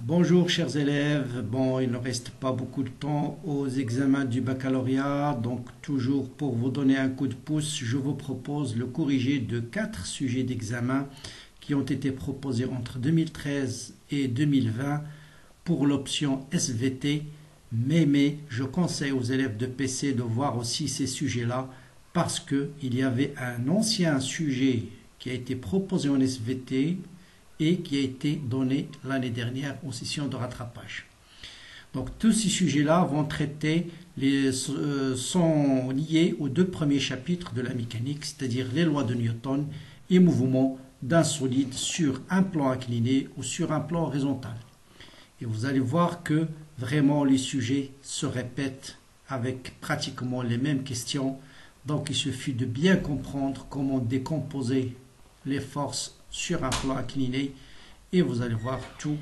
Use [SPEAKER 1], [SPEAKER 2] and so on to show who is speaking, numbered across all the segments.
[SPEAKER 1] Bonjour chers élèves, bon il ne reste pas beaucoup de temps aux examens du baccalauréat, donc toujours pour vous donner un coup de pouce, je vous propose le corrigé de 4 sujets d'examen qui ont été proposés entre 2013 et 2020 pour l'option SVT, mais je conseille aux élèves de PC de voir aussi ces sujets-là parce qu'il y avait un ancien sujet qui a été proposé en SVT et qui a été donné l'année dernière aux sessions de rattrapage. Donc tous ces sujets-là sont liés aux 2 premiers chapitres de la mécanique, c'est-à-dire les lois de Newton et mouvements d'un solide sur un plan incliné ou sur un plan horizontal. Et vous allez voir que vraiment les sujets se répètent avec pratiquement les mêmes questions. Donc il suffit de bien comprendre comment décomposer les forces sur un plan incliné et vous allez voir tout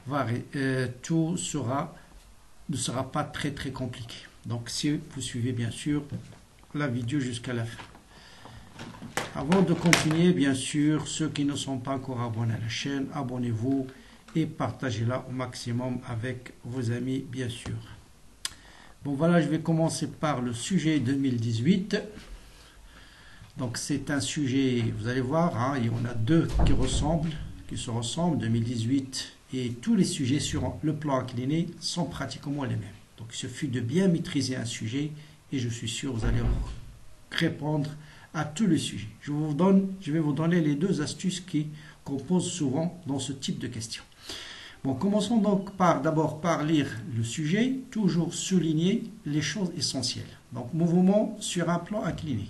[SPEAKER 1] ne sera pas très compliqué. Donc si vous suivez bien sûr la vidéo jusqu'à la fin. Avant de continuer, bien sûr, ceux qui ne sont pas encore abonnés à la chaîne, abonnez-vous et partagez-la au maximum avec vos amis, bien sûr. Bon voilà, je vais commencer par le sujet 2018. Donc c'est un sujet, vous allez voir, il y en a 2 qui se ressemblent, 2018, et tous les sujets sur le plan incliné sont pratiquement les mêmes. Donc il suffit de bien maîtriser un sujet et je suis sûr que vous allez répondre à tous les sujets. Je vais vous donner les 2 astuces qu'on pose souvent dans ce type de questions. Bon, commençons donc d'abord par lire le sujet, toujours souligner les choses essentielles. Donc mouvement sur un plan incliné.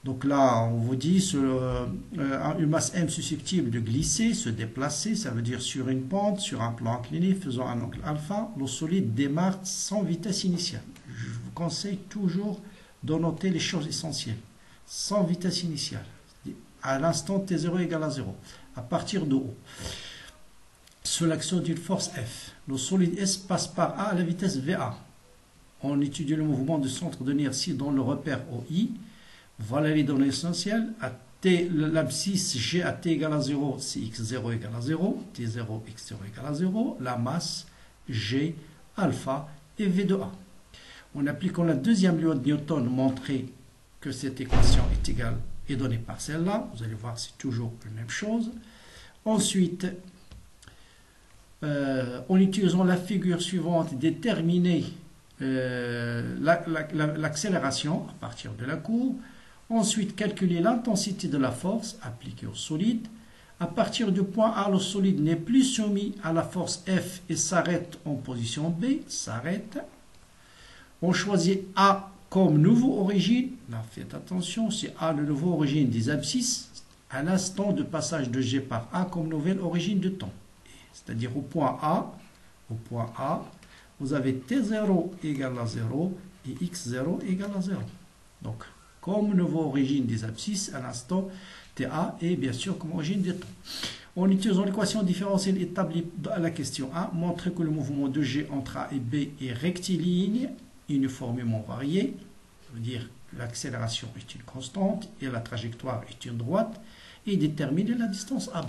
[SPEAKER 1] Donc là, on vous dit une masse M susceptible de glisser, se déplacer, ça veut dire sur une pente, sur un plan incliné, faisant un angle alpha, le solide démarre sans vitesse initiale. Je vous conseille toujours de noter les choses essentielles. Sans vitesse initiale, à l'instant T0 égale à 0, à partir de O. Sous l'action d'une force F, le solide S passe par A à la vitesse VA. On étudie le mouvement du centre de inertie dans le repère OI. Voilà les données essentielles. À T, l'abscisse G à T égale à 0, c'est X0 égale à 0, T0, X0 égale à 0, la masse G, alpha et V de A. En appliquant la deuxième loi de Newton, montrer que cette équation est donnée par celle-là. Vous allez voir, c'est toujours la même chose. Ensuite, en utilisant la figure suivante, déterminer l'accélération à partir de la courbe. Ensuite, calculer l'intensité de la force appliquée au solide. À partir du point A, le solide n'est plus soumis à la force F et s'arrête en position B. S'arrête. On choisit A comme nouveau origine. Là, faites attention, c'est A le nouveau origine des abscisses à l'instant de passage de G par A comme nouvelle origine de temps. C'est-à-dire au point A, vous avez T0 égale à 0 et X0 égale à 0. Donc, comme nouveau origine des abscisses à l'instant TA et bien sûr comme origine des temps. En utilisant l'équation différentielle établie à la question A, montrez que le mouvement de G entre A et B est rectiligne, uniformément varié. Ça veut dire que l'accélération est une constante et la trajectoire est une droite. Et déterminer la distance AB.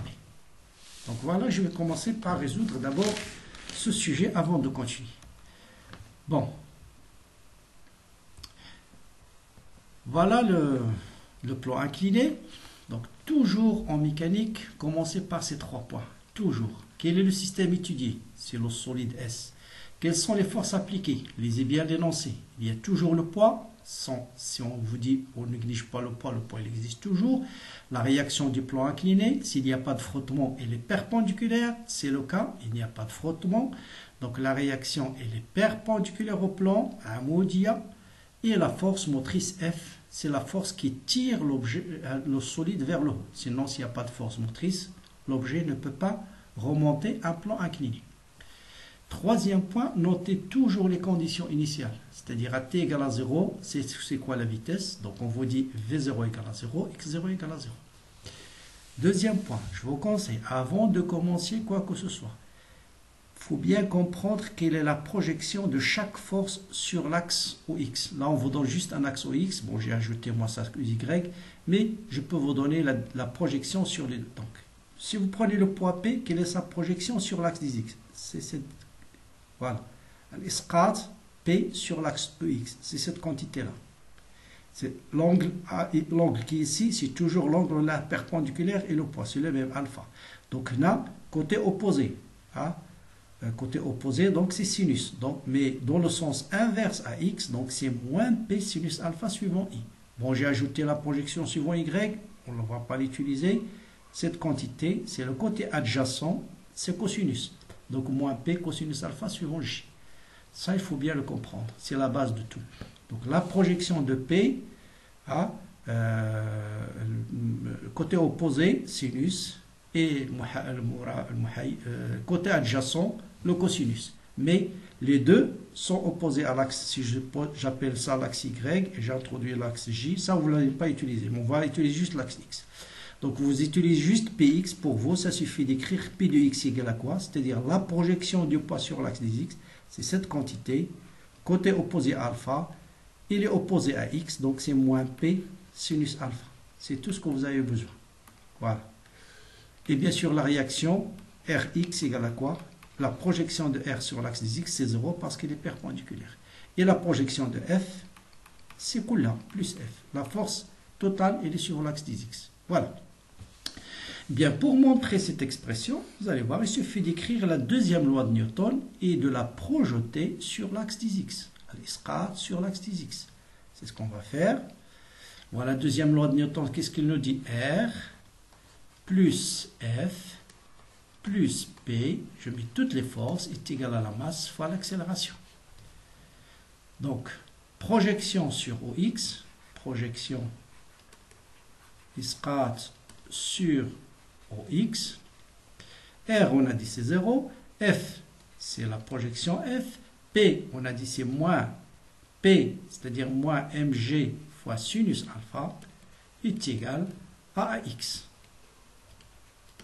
[SPEAKER 1] Donc voilà, je vais commencer par résoudre d'abord ce sujet avant de continuer. Bon. Voilà le plan incliné. Donc toujours en mécanique, commencez par ces 3 points. Toujours. Quel est le système étudié? C'est le solide S. Quelles sont les forces appliquées? Lisez bien l'énoncé. Il y a toujours le poids. Si on vous dit on ne néglige pas le poids il existe toujours. La réaction du plan incliné, s'il n'y a pas de frottement, elle est perpendiculaire. C'est le cas, il n'y a pas de frottement. Donc la réaction, elle est perpendiculaire au plan, à un mot dia. Et la force motrice F, c'est la force qui tire le solide vers le haut. Sinon, s'il n'y a pas de force motrice, l'objet ne peut pas remonter un plan incliné. Troisième point, notez toujours les conditions initiales. C'est-à-dire à t égale à 0, c'est quoi la vitesse? Donc on vous dit V0 égale à 0, X0 égale à 0. Deuxième point, je vous conseille, avant de commencer quoi que ce soit, il faut bien comprendre quelle est la projection de chaque force sur l'axe OX. Là, on vous donne juste un axe OX. Bon, j'ai ajouté moi ça Y, mais je peux vous donner la projection sur les deux. Donc, Si vous prenez le poids P, quelle est sa projection sur l'axe des X? C'est cette, voilà. L'isqat P sur l'axe EX, c'est cette quantité-là. C'est l'angle qui est ici, c'est toujours l'angle là perpendiculaire et le poids, c'est le même alpha. Donc là, côté opposé. Hein? Côté opposé, donc c'est sinus. Donc, mais dans le sens inverse à X, donc c'est moins P sinus alpha suivant I. Bon, j'ai ajouté la projection suivant Y, on ne va pas l'utiliser. Cette quantité, c'est le côté adjacent, c'est cosinus. Donc moins P cosinus alpha suivant J. Ça, il faut bien le comprendre. C'est la base de tout. Donc la projection de P à côté opposé, sinus, et côté adjacent, le cosinus. Mais les deux sont opposés à l'axe, si j'appelle ça l'axe Y, et j'introduis l'axe J, ça vous ne l'allez pas utiliser. Mais on va utiliser juste l'axe X. Donc vous utilisez juste Px, pour vous, ça suffit d'écrire P de X égale à quoi? C'est-à-dire la projection du poids sur l'axe des X, c'est cette quantité, côté opposé à alpha, il est opposé à X, donc c'est moins P sinus alpha. C'est tout ce que vous avez besoin. Voilà. Et bien sûr, la réaction, Rx égale à quoi? La projection de R sur l'axe des X, c'est 0 parce qu'il est perpendiculaire. Et la projection de F, c'est Coulomb plus F. La force totale, elle est sur l'axe des X. Voilà. Bien, pour montrer cette expression, vous allez voir, il suffit d'écrire la deuxième loi de Newton et de la projeter sur l'axe des X. L'isqat sur l'axe des X. C'est ce qu'on va faire. Voilà, la deuxième loi de Newton, qu'est-ce qu'il nous dit? R plus F plus P, je mets toutes les forces, est égal à la masse fois l'accélération. Donc, projection sur OX, projection isqat sur OX, R, on a dit c'est 0, F, c'est la projection F, P, on a dit c'est moins P, c'est-à-dire moins mg fois sinus alpha, est égal à AX.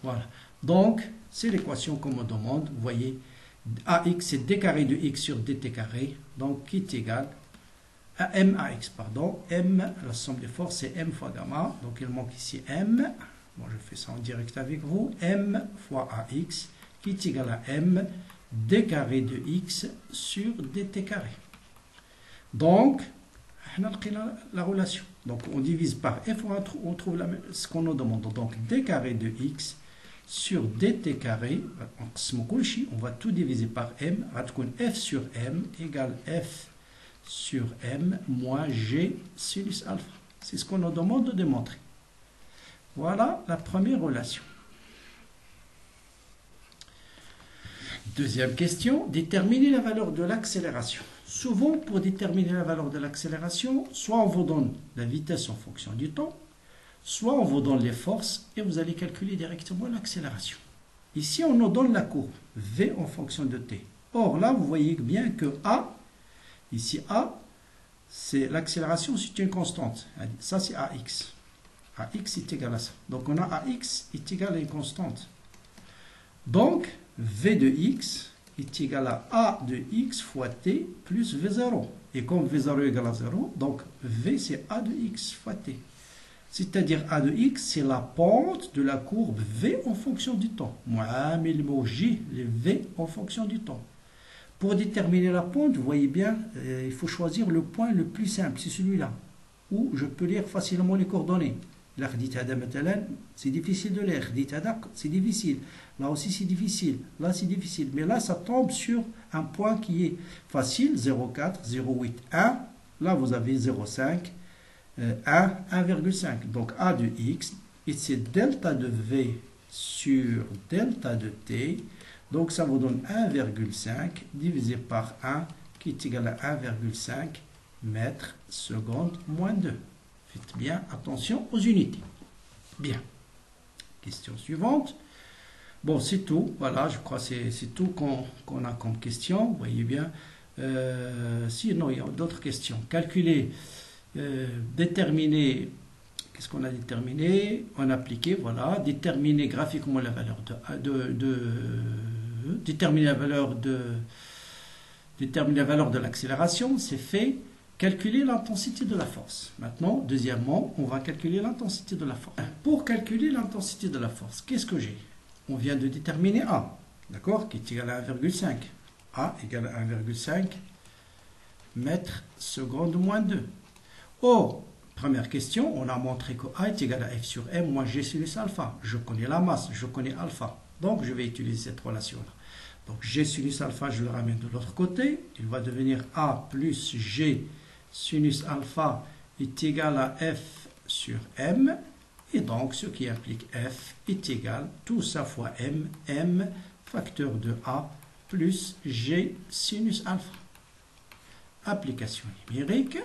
[SPEAKER 1] Voilà. Donc, c'est l'équation qu'on me demande. Vous voyez, AX, c'est d carré de x sur dt carré, donc qui est égal à MAX, pardon. M, la somme des forces, c'est M fois gamma. Donc, il manque ici M. Bon, je fais ça en direct avec vous. M fois AX, qui est égal à M, d carré de x sur dt carré. Donc, on a la relation. Donc, on divise par F, on trouve ce qu'on nous demande. Donc, d carré de x sur dt carré, on va tout diviser par m, f sur m égale f sur m moins g sinus alpha. C'est ce qu'on nous demande de démontrer. Voilà la première relation. Deuxième question, déterminer la valeur de l'accélération. Souvent, pour déterminer la valeur de l'accélération, soit on vous donne la vitesse en fonction du temps, soit on vous donne les forces et vous allez calculer directement l'accélération. Ici, on nous donne la courbe V en fonction de T. Or, là, vous voyez bien que A, ici A, c'est l'accélération, c'est une constante. Ça, c'est AX. AX est égal à ça. Donc, on a AX est égal à une constante. Donc, V de X est égal à A de X fois T plus V0. Et comme V0 est égal à 0, donc V, c'est A de X fois T. C'est-à-dire A de X, c'est la pente de la courbe V en fonction du temps. Moi, mais le mot J, le V en fonction du temps. Pour déterminer la pente, vous voyez bien, il faut choisir le point le plus simple, c'est celui-là, où je peux lire facilement les coordonnées. C'est difficile de lire, c'est difficile. Là aussi, c'est difficile. Là, c'est difficile. Mais là, ça tombe sur un point qui est facile, 0,4, 0,8, 1. Là, vous avez 0,5. 1,5. Donc A de X, et c'est delta de V sur delta de T. Donc ça vous donne 1,5 divisé par 1 qui est égal à 1,5 mètres seconde moins 2. Faites bien attention aux unités. Bien. Question suivante. Bon, c'est tout. Voilà, je crois que c'est tout qu'on a comme question. Vous voyez bien. Sinon, il y a d'autres questions. Calculer. Déterminer, qu'est-ce qu'on a déterminé? On a appliqué, voilà, déterminer graphiquement la valeur déterminer la valeur de l'accélération, c'est fait. calculer l'intensité de la force. Maintenant, deuxièmement, on va calculer l'intensité de la force. Pour calculer l'intensité de la force, qu'est-ce que j'ai? On vient de déterminer A, d'accord, qui est égal à 1,5. A égale à 1,5 mètres seconde moins 2. Or, première question, on a montré que A est égal à F sur M moins G sinus alpha. Je connais la masse, je connais alpha. Donc, je vais utiliser cette relation-là. Donc, G sinus alpha, je le ramène de l'autre côté. Il va devenir A plus G sinus alpha est égal à F sur M. Et donc, ce qui implique F est égal, tout ça fois M, M facteur de A plus G sinus alpha. Application numérique,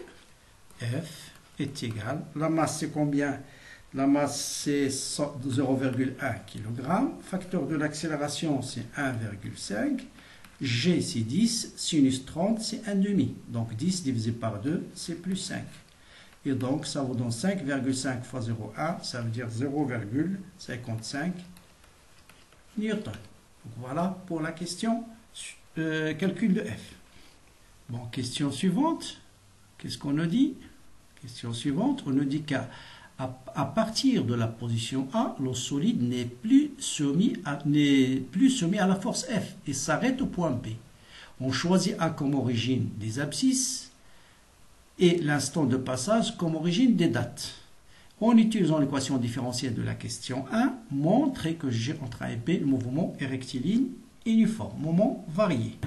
[SPEAKER 1] F est égal, la masse c'est combien? La masse c'est 0,1 kg, facteur de l'accélération c'est 1,5, G c'est 10, sinus 30 c'est 1,5. Donc 10 divisé par 2 c'est plus 5. Et donc ça vous donne 5,5 fois 0,1, ça veut dire 0,55 newton. Donc voilà pour la question calcul de F. Bon, question suivante. Qu'est-ce qu'on nous dit? Question suivante, on nous dit qu'à partir de la position A, le solide n'est plus soumis à la force F et s'arrête au point B. On choisit A comme origine des abscisses et l'instant de passage comme origine des dates. En utilisant l'équation différentielle de la question 1, montrer que G entre A et B, le mouvement est rectiligne uniforme, moment varié.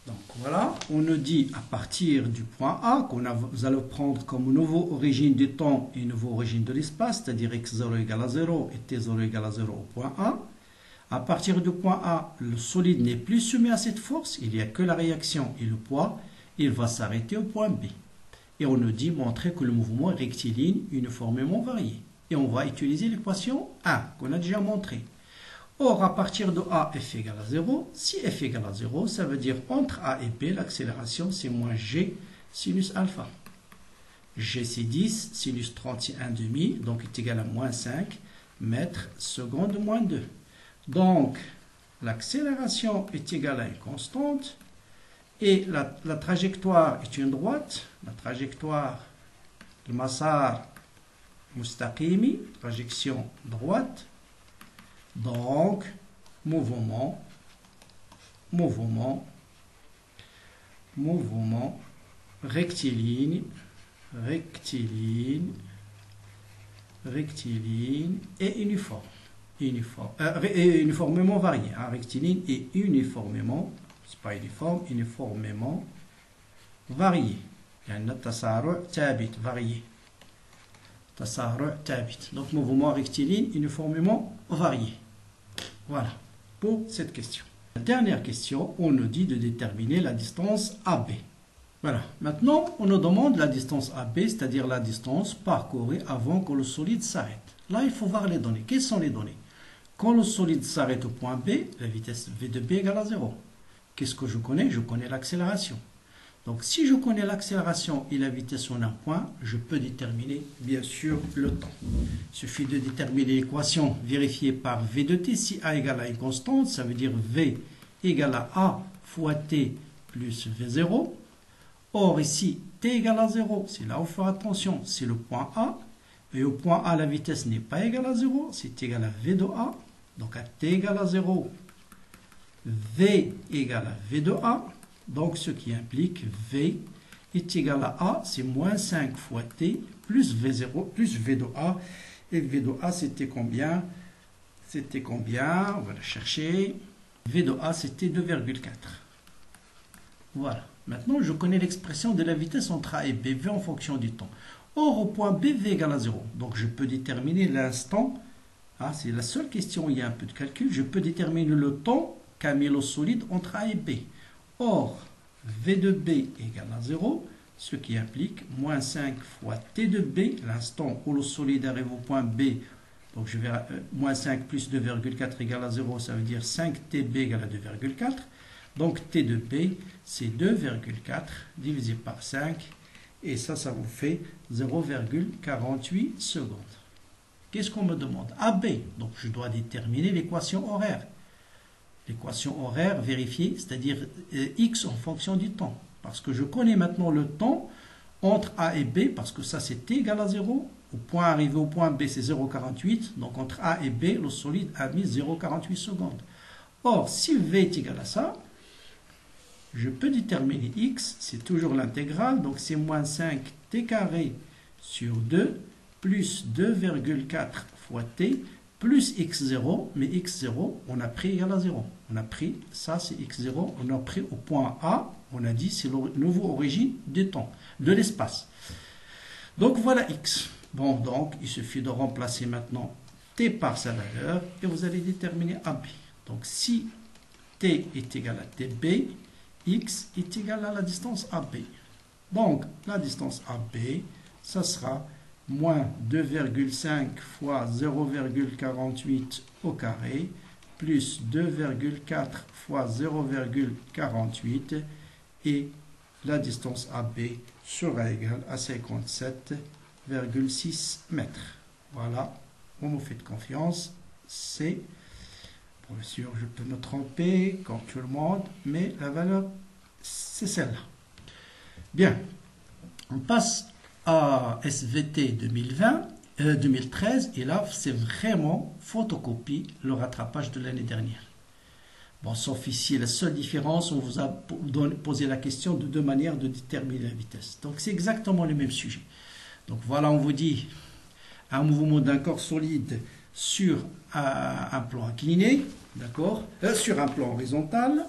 [SPEAKER 1] Donc voilà, on nous dit à partir du point A qu'on vous allez prendre comme nouveau origine du temps et nouveau origine de l'espace, c'est-à-dire x0 égale à 0 et t0 égale à 0 au point A. À partir du point A, le solide n'est plus soumis à cette force, il n'y a que la réaction et le poids, il va s'arrêter au point B. Et on nous dit montrer que le mouvement est rectiligne uniformément varié. Et on va utiliser l'équation 1 qu'on a déjà montrée. Or, à partir de A, F égale à 0. Si F égale à 0, ça veut dire entre A et B, l'accélération c'est moins G sinus alpha. G c'est 10, sinus 30 c'est 1,5, donc est égal à moins 5 mètres seconde moins 2. Donc, l'accélération est égale à une constante. Et la trajectoire est une droite. La trajectoire, le masar mustaqimi, projection droite. Donc, mouvement rectiligne et uniformément varié. Hein, rectiligne et uniformément, c'est pas uniforme, uniformément varié. Il y a un tasarru' tabit, varié. Tasarru' tabit. Donc, mouvement rectiligne uniformément varié. Voilà, pour cette question. La dernière question, on nous dit de déterminer la distance AB. Voilà, maintenant, on nous demande la distance AB, c'est-à-dire la distance parcourue avant que le solide s'arrête. Là, il faut voir les données. Quelles sont les données? Quand le solide s'arrête au point B, la vitesse V de B égale à 0. Qu'est-ce que je connais? Je connais l'accélération. Donc, si je connais l'accélération et la vitesse en un point, je peux déterminer, bien sûr, le temps. Il suffit de déterminer l'équation vérifiée par V de t. Si A égale à une constante, ça veut dire V égale à A fois t plus V0. Or, ici, t égale à 0. C'est là où il faut faire attention. C'est le point A. Et au point A, la vitesse n'est pas égale à 0. C'est égal à V de A. Donc, à t égale à 0, V égale à V de A. Donc, ce qui implique V est égal à A, c'est moins 5 fois T plus V0 plus V de A. Et V de A, c'était combien? C'était combien? On va le chercher. V de A, c'était 2,4. Voilà. Maintenant, je connais l'expression de la vitesse entre A et B, V en fonction du temps. Or, au point B, V égale à 0. Donc, je peux déterminer l'instant. Ah, c'est la seule question où il y a un peu de calcul. Je peux déterminer le temps qu'a mis le solide entre A et B. Or, V de B égale à 0, ce qui implique moins 5 fois T de B, l'instant où le solide arrive au point B. Donc, je vais moins 5 plus 2,4 égale à 0, ça veut dire 5TB égale à 2,4. Donc, T de B, c'est 2,4 divisé par 5. Et ça vous fait 0,48 secondes. Qu'est-ce qu'on me demande? AB. Donc, je dois déterminer l'équation horaire. L'équation horaire vérifiée, c'est-à-dire x en fonction du temps. Parce que je connais maintenant le temps entre A et B, parce que ça c'est T égale à 0, au point arrivé au point B c'est 0,48, donc entre A et B, le solide a mis 0,48 secondes. Or, si V est égal à ça, je peux déterminer X, c'est toujours l'intégrale, donc c'est moins 5 T carré sur 2, plus 2,4 fois T, plus X0, mais X0, on a pris égal à 0. On a pris, ça c'est X0, on a pris au point A, on a dit c'est le nouveau origine du temps, de l'espace. Donc voilà X. Bon, donc il suffit de remplacer maintenant T par sa valeur et vous allez déterminer AB. Donc si T est égal à TB, X est égal à la distance AB. Donc la distance AB, ça sera moins 2,5 fois 0,48 au carré, plus 2,4 fois 0,48, et la distance AB sera égale à 57,6 mètres. Voilà, vous me faites confiance, c'est, bien sûr je peux me tromper comme tout le monde, mais la valeur c'est celle-là. Bien, on passe à SVT 2013, et là c'est vraiment photocopie le rattrapage de l'année dernière. Bon, sauf ici, la seule différence, on vous a posé la question de deux manières de déterminer la vitesse. Donc c'est exactement le même sujet. Donc voilà, on vous dit un mouvement d'un corps solide sur un plan incliné, d'accord, sur un plan horizontal,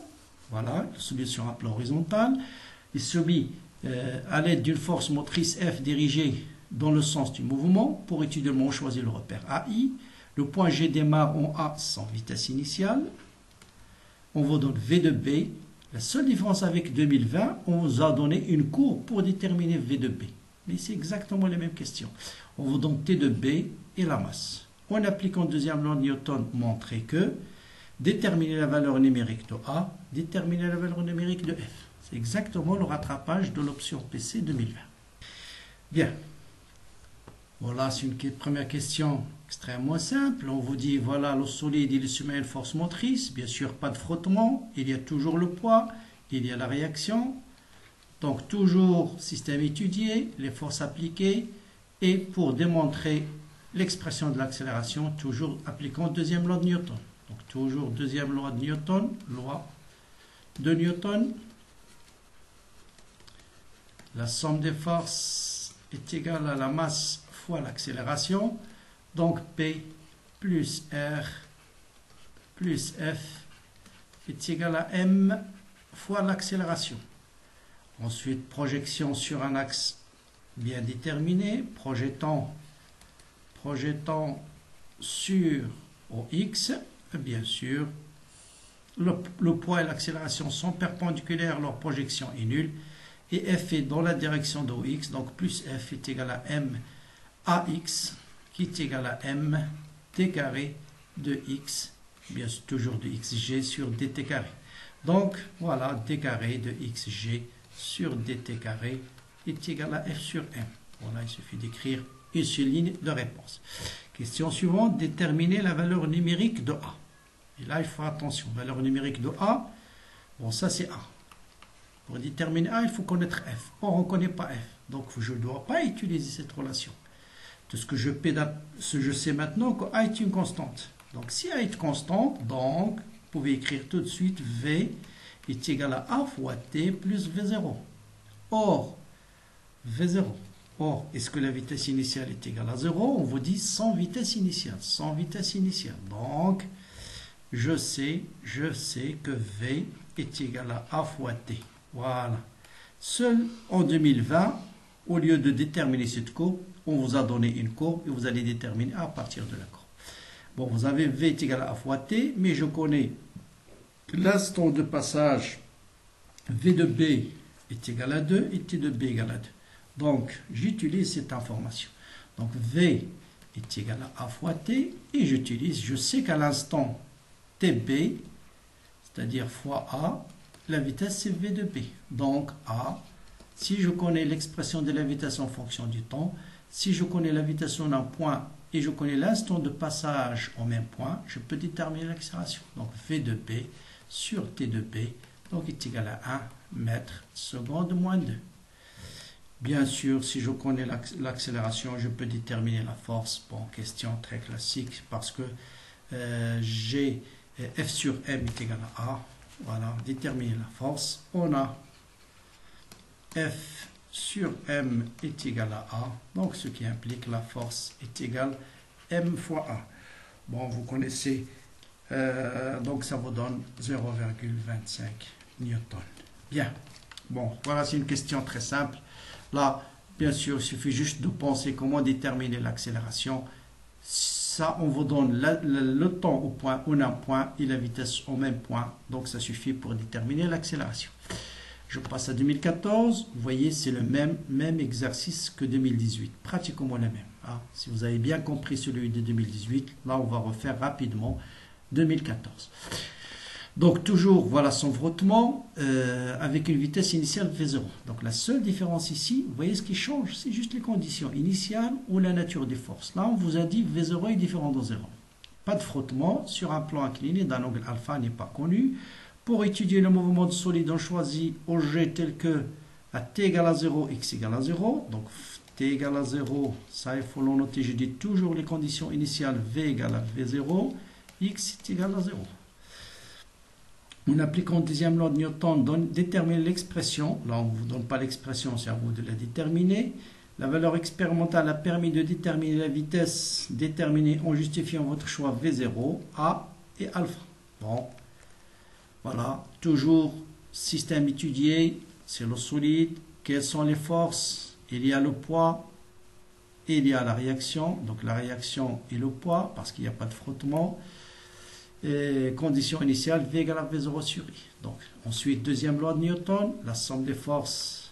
[SPEAKER 1] voilà, celui sur un plan horizontal, il subit à l'aide d'une force motrice F dirigée dans le sens du mouvement. Pour étudier le moment, choisir le repère AI. Le point G démarre en A sans vitesse initiale. On vous donne V de B. La seule différence avec 2020, on vous a donné une courbe pour déterminer V de B. Mais c'est exactement les mêmes questions. On vous donne T de B et la masse. En appliquant deuxième loi de Newton, montrer que déterminer la valeur numérique de A, déterminer la valeur numérique de F. C'est exactement le rattrapage de l'option PC 2020. Bien. Voilà, c'est une première question extrêmement simple. On vous dit, voilà, le solide, il est soumis à une force motrice. Bien sûr, pas de frottement. Il y a toujours le poids. Il y a la réaction. Donc, toujours système étudié, les forces appliquées. Et pour démontrer l'expression de l'accélération, toujours appliquant deuxième loi de Newton. Donc, toujours deuxième loi de Newton, loi de Newton. La somme des forces est égale à la masse fois l'accélération. Donc P plus R plus F est égal à M fois l'accélération. Ensuite, projection sur un axe bien déterminé. Projetant sur OX, bien sûr, le poids et l'accélération sont perpendiculaires, leur projection est nulle. Et F est dans la direction de OX, donc plus F est égal à M AX, qui est égal à M T carré de X, bien sûr toujours de XG sur DT carré. Donc voilà, D carré de XG sur DT carré est égal à F sur M. Voilà, il suffit d'écrire une seule ligne de réponse. Question suivante, déterminer la valeur numérique de A. Et là, il faut attention, valeur numérique de A, bon ça c'est A. Pour déterminer A, il faut connaître F. Or, on ne connaît pas F. Donc, je ne dois pas utiliser cette relation. De ce que je sais maintenant que A est une constante. Donc, si A est constante, donc, vous pouvez écrire tout de suite V est égal à A fois T plus V0. Or, V0. Or, est-ce que la vitesse initiale est égale à 0? On vous dit sans vitesse initiale. Sans vitesse initiale. Donc, je sais que V est égal à A fois T. Voilà. Seul en 2020, au lieu de déterminer cette courbe, on vous a donné une courbe et vous allez déterminer à partir de la courbe. Bon, vous avez V est égal à A fois T, mais je connais l'instant de passage V de B est égal à 2 et T de B égale à 2. Donc, j'utilise cette information. Donc, V est égal à A fois T et je sais qu'à l'instant TB, c'est-à-dire fois A, la vitesse c'est V de B. Donc A, si je connais l'expression de la vitesse en fonction du temps, si je connais la vitesse en un point et je connais l'instant de passage au même point, je peux déterminer l'accélération. Donc V de B sur T de B, donc est égal à 1 mètre seconde moins 2. Bien sûr, si je connais l'accélération, je peux déterminer la force. Bon, question très classique parce que j'ai F sur M est égal à A. Voilà, déterminer la force. On a F sur M est égal à A. Donc, ce qui implique la force est égale M fois A. Bon, vous connaissez. Donc, ça vous donne 0,25 newton. Bien. Bon, voilà, c'est une question très simple. Là, bien sûr, il suffit juste de penser comment déterminer l'accélération. Ça, on vous donne le temps au point, au un point, et la vitesse au même point. Donc, ça suffit pour déterminer l'accélération. Je passe à 2014. Vous voyez, c'est le même exercice que 2018. Pratiquement le même. Hein. Si vous avez bien compris celui de 2018, là, on va refaire rapidement 2014. Donc toujours, voilà son frottement avec une vitesse initiale V0. Donc la seule différence ici, vous voyez ce qui change, c'est juste les conditions initiales ou la nature des forces. Là, on vous a dit V0 est différent de 0. Pas de frottement sur un plan incliné d'un angle alpha n'est pas connu. Pour étudier le mouvement de solide, on choisit OG tel que à t égale à 0, x égale à 0. Donc t égale à 0, ça il faut le noter, je dis toujours les conditions initiales V égale à V0, x est égal à 0. En appliquant le deuxième loi de Newton, détermine l'expression. Là, on ne vous donne pas l'expression, c'est à vous de la déterminer. La valeur expérimentale a permis de déterminer la vitesse déterminée en justifiant votre choix V0, A et alpha. Bon, voilà, toujours système étudié, c'est le solide. Quelles sont les forces? Il y a le poids et il y a la réaction. Donc la réaction et le poids, parce qu'il n'y a pas de frottement. Et condition initiale, V égale à V0 sur I. Donc, ensuite, deuxième loi de Newton, la somme des forces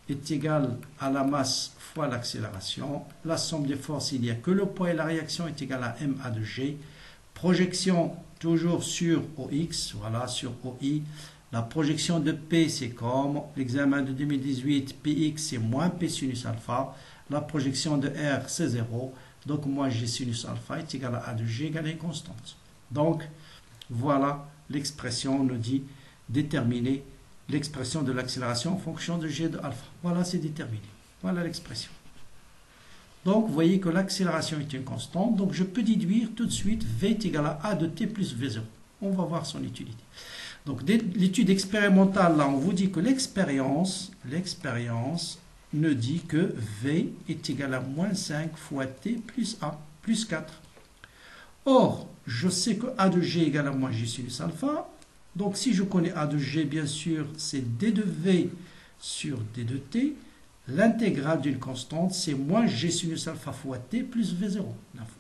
[SPEAKER 1] est égale à la masse fois l'accélération. La somme des forces, il n'y a que le poids et la réaction est égale à MA de G. Projection, toujours sur OX, voilà, sur OI. La projection de P, c'est comme l'examen de 2018, PX, c'est moins P sinus alpha. La projection de R, c'est 0. Donc, moi, G sinus alpha est égal à A de G égale à une constante. Donc, voilà l'expression, on nous dit déterminer l'expression de l'accélération en fonction de G de alpha. Voilà, c'est déterminé. Voilà l'expression. Donc, vous voyez que l'accélération est une constante. Donc, je peux déduire tout de suite V est égal à A de t plus V0. On va voir son utilité. Donc, l'étude expérimentale, là, on vous dit que l'expérience nous dit que V est égal à moins 5 fois t plus A plus 4. Or, je sais que A de G égale à moins G sinus alpha. Donc, si je connais A de G, bien sûr, c'est D de V sur D de T. L'intégrale d'une constante, c'est moins G sinus alpha fois T plus V0.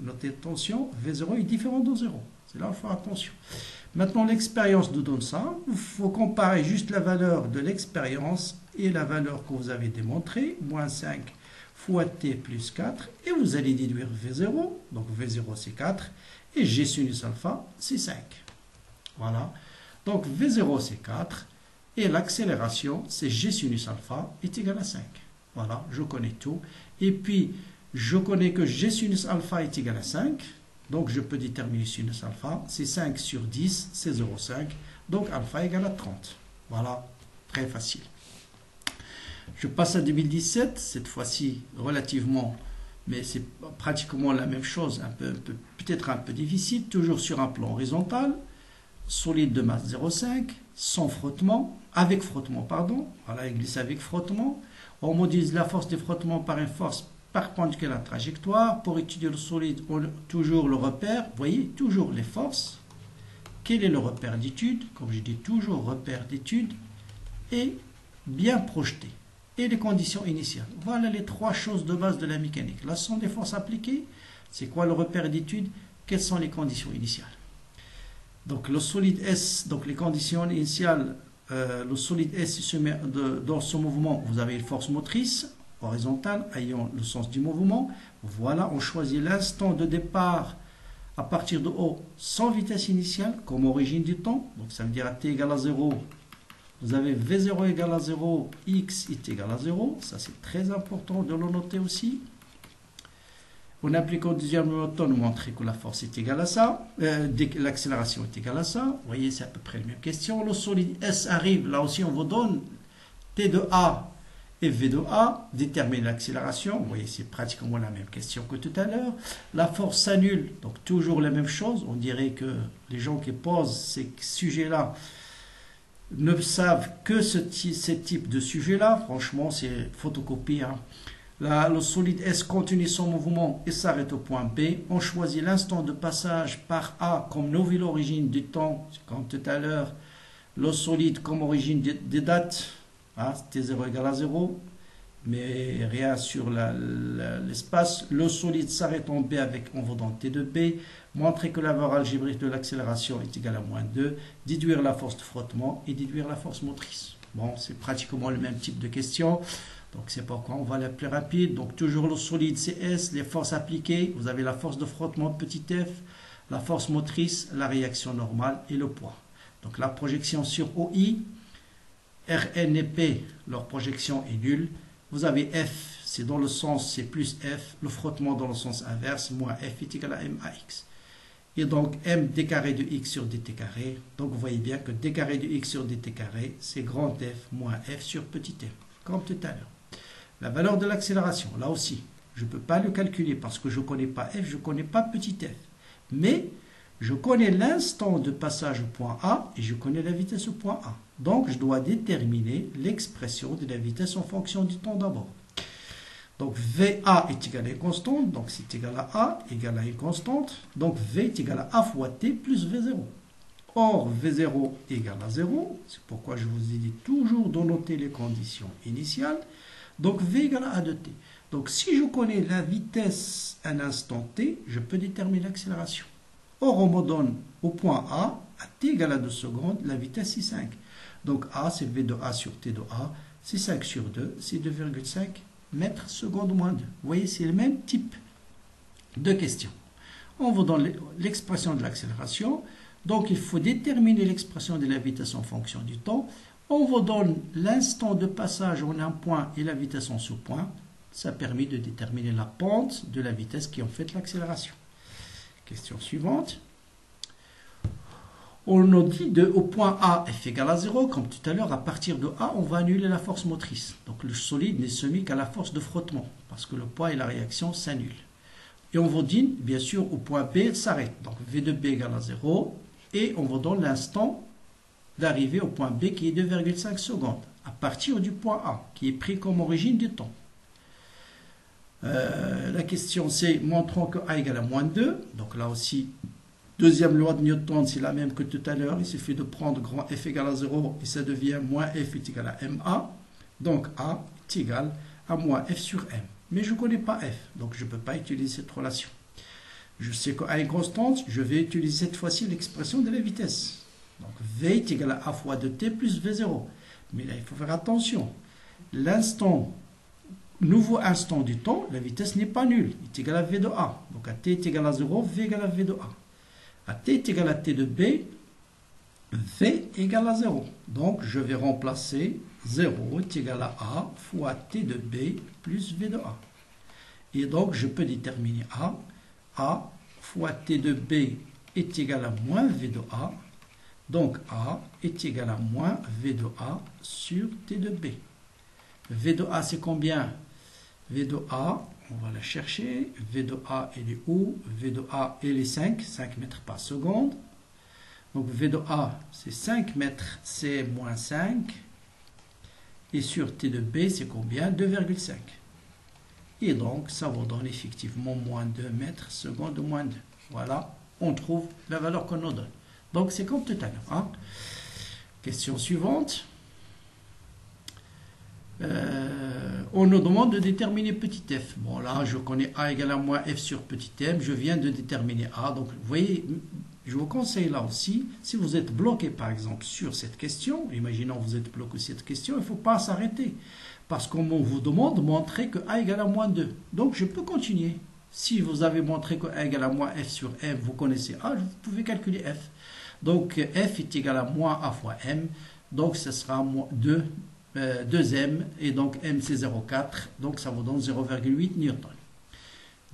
[SPEAKER 1] Notez attention, V0 est différent de 0. C'est là qu'il faut faire attention. Maintenant, l'expérience nous donne ça. Il faut comparer juste la valeur de l'expérience et la valeur que vous avez démontrée, moins 5 fois T plus 4. Et vous allez déduire V0. Donc, V0, c'est 4. Et G sinus alpha, c'est 5. Voilà. Donc, V0, c'est 4. Et l'accélération, c'est G sinus alpha est égal à 5. Voilà, je connais tout. Et puis, je connais que G sinus alpha est égal à 5. Donc, je peux déterminer sinus alpha. C'est 5 sur 10, c'est 0,5. Donc, alpha égale à 30. Voilà, très facile. Je passe à 2017. Cette fois-ci, relativement, mais c'est pratiquement la même chose. Peut-être un peu difficile. Toujours sur un plan horizontal. Solide de masse 0,5. Sans frottement. Avec frottement, pardon. Voilà, il glisse avec frottement. On modélise la force de frottement par une force perpendiculaire à la trajectoire. Pour étudier le solide, on a toujours le repère. Vous voyez, toujours les forces. Quel est le repère d'étude? Comme je dis toujours, repère d'étude. Et bien projeté. Et les conditions initiales. Voilà les trois choses de base de la mécanique. La somme des forces appliquées. C'est quoi le repère d'étude? Quelles sont les conditions initiales? Donc le solide S, donc les conditions initiales. Le solide S se met dans ce mouvement, vous avez une force motrice horizontale ayant le sens du mouvement. Voilà, on choisit l'instant de départ à partir de O sans vitesse initiale comme origine du temps. Donc ça veut dire à t égale à 0, vous avez V0 égale à 0, x est égal à 0. Ça c'est très important de le noter aussi. En appliquant le deuxième Newton, on montre que la force est égale à ça, l'accélération est égale à ça. Vous voyez, c'est à peu près la même question. Le solide S arrive, là aussi on vous donne T de A Et V de A détermine l'accélération. Vous voyez, c'est pratiquement la même question que tout à l'heure. La force s'annule, donc toujours la même chose. On dirait que les gens qui posent ces sujets-là ne savent que ce type de sujet-là. Franchement, c'est photocopie. Hein. Là, le solide S continue son mouvement et s'arrête au point B. On choisit l'instant de passage par A comme nouvelle origine du temps, comme tout à l'heure. Le solide comme origine des dates. Hein, T0 égale à 0, mais rien sur l'espace. Le solide s'arrête en B avec, on va dans T de B. Montrer que la valeur algébrique de l'accélération est égale à moins 2. Déduire la force de frottement et déduire la force motrice. Bon, c'est pratiquement le même type de question. Donc, c'est pourquoi on va aller plus rapide. Donc, toujours le solide, c'est S. Les forces appliquées, vous avez la force de frottement, petit f, la force motrice, la réaction normale et le poids. Donc, la projection sur OI, Rn et P, leur projection est nulle. Vous avez F, c'est dans le sens, c'est plus F. Le frottement dans le sens inverse, moins F est égal à MAX. Et donc, M d carré de X sur dt carré. Donc, vous voyez bien que d carré de X sur dt carré, c'est grand F moins F sur petit f, comme tout à l'heure. La valeur de l'accélération, là aussi, je ne peux pas le calculer parce que je ne connais pas F, je ne connais pas petit f. Mais, je connais l'instant de passage au point A et je connais la vitesse au point A. Donc, je dois déterminer l'expression de la vitesse en fonction du temps d'abord. Donc, VA est égal à une constante. Donc, c'est égal à A égale à une constante. Donc, V est égal à A fois T plus V0. Or, V0 égale à 0. C'est pourquoi je vous ai dit toujours de noter les conditions initiales. Donc, V égale à A de T. Donc, si je connais la vitesse à l'instant T, je peux déterminer l'accélération. Or, on me donne au point A, à t égale à 2 secondes, la vitesse est 5. Donc A, c'est V de A sur T de A, c'est 5 sur 2, c'est 2,5 mètres seconde moins 2. Vous voyez, c'est le même type de question. On vous donne l'expression de l'accélération. Donc, il faut déterminer l'expression de la vitesse en fonction du temps. On vous donne l'instant de passage en un point et la vitesse en sous-point. Ça permet de déterminer la pente de la vitesse qui est en fait l'accélération. Question suivante. On nous dit au point A, F égale à 0, comme tout à l'heure, à partir de A, on va annuler la force motrice. Donc le solide n'est soumis qu'à la force de frottement, parce que le poids et la réaction s'annulent. Et on vous dit, bien sûr, au point B, s'arrête. Donc V de B égale à 0, et on vous donne l'instant d'arriver au point B qui est 2,5 secondes, à partir du point A, qui est pris comme origine du temps. La question c'est, montrons que A égale à moins 2, donc là aussi, deuxième loi de Newton, c'est la même que tout à l'heure, il suffit de prendre grand F égale à 0, et ça devient moins F est égal à MA, donc A est égal à moins F sur M. Mais je ne connais pas F, donc je ne peux pas utiliser cette relation. Je sais que A est constante, je vais utiliser cette fois-ci l'expression de la vitesse. Donc V est égal à A fois 2T plus V0. Mais là, il faut faire attention. L'instant, nouveau instant du temps, la vitesse n'est pas nulle. Il est égal à V de A. Donc à T est égal à 0, V égale à V de A. À T est égal à T de B, V égale à 0. Donc je vais remplacer 0 est égal à A fois T de B plus V de A. Et donc je peux déterminer A fois T de B est égal à moins V de A. Donc A est égal à moins V de A sur T de B. V de A c'est combien? V de A, on va la chercher. V de A, elle est où? V de A, elle est 5 mètres par seconde. Donc V de A, c'est 5 mètres, c'est moins 5. Et sur T de B, c'est combien? 2,5. Et donc, ça vous donne effectivement moins 2 mètres seconde moins 2. Voilà, on trouve la valeur qu'on nous donne. Donc, c'est comme tout à l'heure. Hein? Question suivante. On nous demande de déterminer petit f. Bon, là, je connais A égale à moins f sur petit m. Je viens de déterminer A. Donc, vous voyez, je vous conseille là aussi, si vous êtes bloqué, par exemple, sur cette question, imaginons que vous êtes bloqué sur cette question, il ne faut pas s'arrêter. Parce qu'on vous demande de montrer que A égale à moins 2. Donc, je peux continuer. Si vous avez montré que A égale à moins f sur m, vous connaissez A, vous pouvez calculer f. Donc, f est égal à moins A fois m. Donc, ce sera 2m. Et donc, m, c'est 0,4. Donc, ça vous donne 0,8 newton.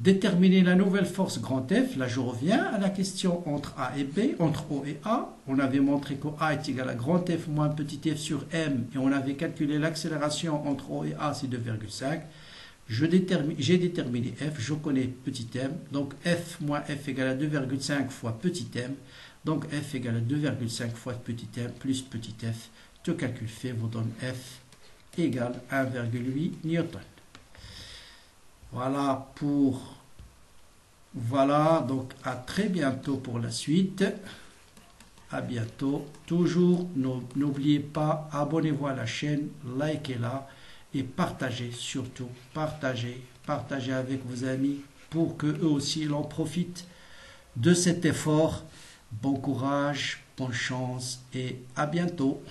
[SPEAKER 1] Déterminer la nouvelle force grand F. Là, je reviens à la question entre A et B, entre O et A. On avait montré que A est égal à grand F moins petit f sur M. Et on avait calculé l'accélération entre O et A, c'est 2,5. J'ai déterminé F, je connais petit m. Donc F moins F égale à 2,5 fois petit m. Donc F égale à 2,5 fois petit m plus petit f. Tout calcul fait vous donne F égale 1,8 Newton. Voilà, donc à très bientôt pour la suite. À bientôt. Toujours, n'oubliez pas, abonnez-vous à la chaîne, likez-la et partagez, surtout, partagez avec vos amis pour que eux aussi en profitent de cet effort. Bon courage, bonne chance et à bientôt.